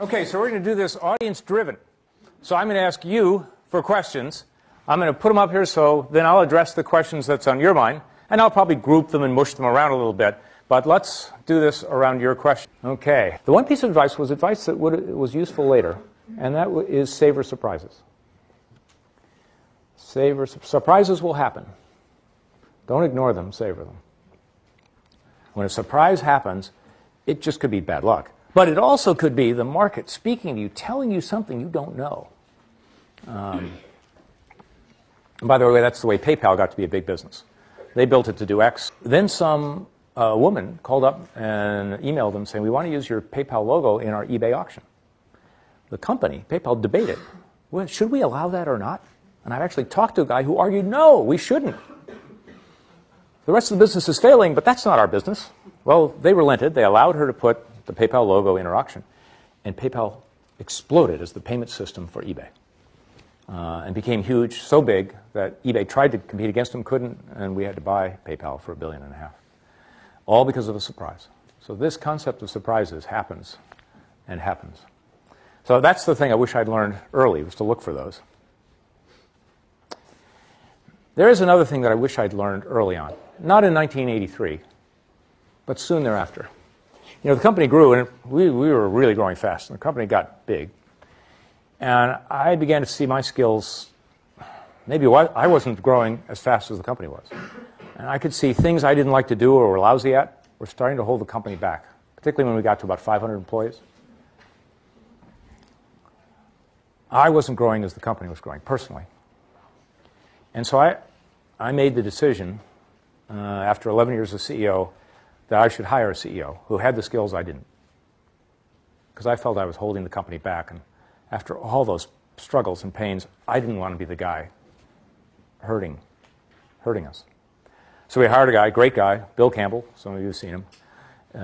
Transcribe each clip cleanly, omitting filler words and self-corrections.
Okay, so we're going to do this audience-driven. So I'm going to ask you for questions. I'm going to put them up here, so then I'll address the questions that's on your mind, and I'll probably group them and mush them around a little bit. But let's do this around your question. Okay. The one piece of advice was advice that was useful later, and that is savor surprises. Surprises will happen. Don't ignore them, savor them. When a surprise happens, it just could be bad luck. But it also could be the market speaking to you, telling you something you don't know. And by the way, that's the way PayPal got to be a big business. They built it to do X. Then some woman called up and emailed them saying, we want to use your PayPal logo in our eBay auction. The company, PayPal, debated, well, should we allow that or not? And I've actually talked to a guy who argued, no, we shouldn't. The rest of the business is failing, but that's not our business. Well, they relented. They allowed her to put the PayPal logo in her auction. And PayPal exploded as the payment system for eBay. And became huge, so big that eBay tried to compete against them, couldn't, and we had to buy PayPal for $1.5 billion. All because of a surprise. So this concept of surprises happens and happens. So that's the thing I wish I'd learned early, was to look for those. There is another thing that I wish I'd learned early on. Not in 1983, but soon thereafter. You know, the company grew, and we were really growing fast, and the company got big. And I began to see my skills, maybe I wasn't growing as fast as the company was. And I could see things I didn't like to do or were lousy at were starting to hold the company back, particularly when we got to about 500 employees. I wasn't growing as the company was growing, personally. And so I made the decision, after 11 years as CEO, that I should hire a CEO who had the skills I didn't. Because I felt I was holding the company back. And after all those struggles and pains, I didn't want to be the guy hurting us. So we hired a guy, great guy, Bill Campbell. Some of you have seen him.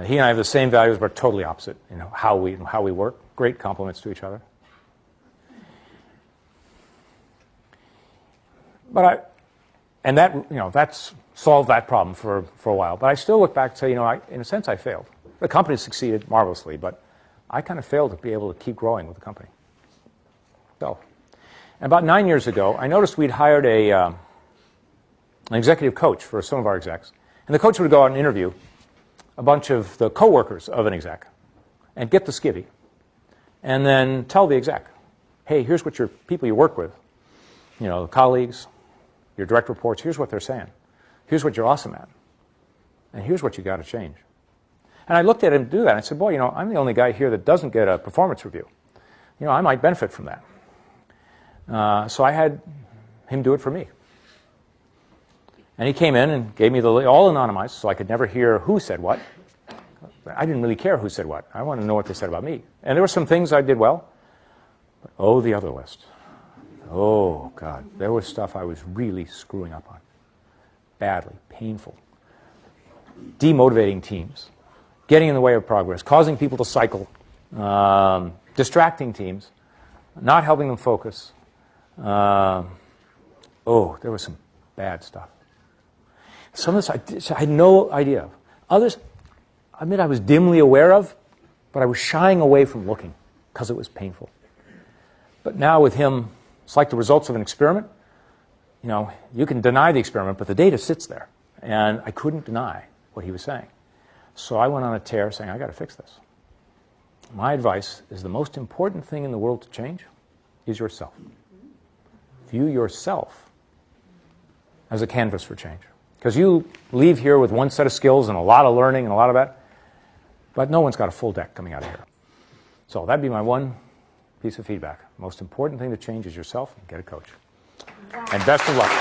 He and I have the same values, but totally opposite in how we work. Great compliments to each other. And that's solved that problem for a while. But I still look back and say, in a sense, I failed. The company succeeded marvelously, but I kind of failed to be able to keep growing with the company. So, about 9 years ago, I noticed we'd hired an executive coach for some of our execs. And the coach would go out and interview a bunch of the coworkers of an exec and get the skivvy. And then tell the exec, hey, here's what your people you work with, the colleagues, your direct reports, here's what they're saying. Here's what you're awesome at. And here's what you got to change. And I looked at him do that. And I said, boy, I'm the only guy here that doesn't get a performance review. I might benefit from that. So I had him do it for me. And he came in and gave me all anonymized, so I could never hear who said what. I didn't really care who said what. I wanted to know what they said about me. And there were some things I did well. But, oh, the other list. Oh, God. There was stuff I was really screwing up on. Badly. Painful. Demotivating teams. Getting in the way of progress. Causing people to cycle. Distracting teams. Not helping them focus. There was some bad stuff. Some of this I had no idea of. Others, I admit I was dimly aware of, but I was shying away from looking because it was painful. But now with him, it's like the results of an experiment. You can deny the experiment, but the data sits there. And I couldn't deny what he was saying. So I went on a tear saying, I got to fix this. My advice is the most important thing in the world to change is yourself. View yourself as a canvas for change. Because you leave here with one set of skills and a lot of learning and a lot of that, but no one's got a full deck coming out of here. So that'd be my one piece of feedback. The most important thing to change is yourself, and get a coach. And best of luck.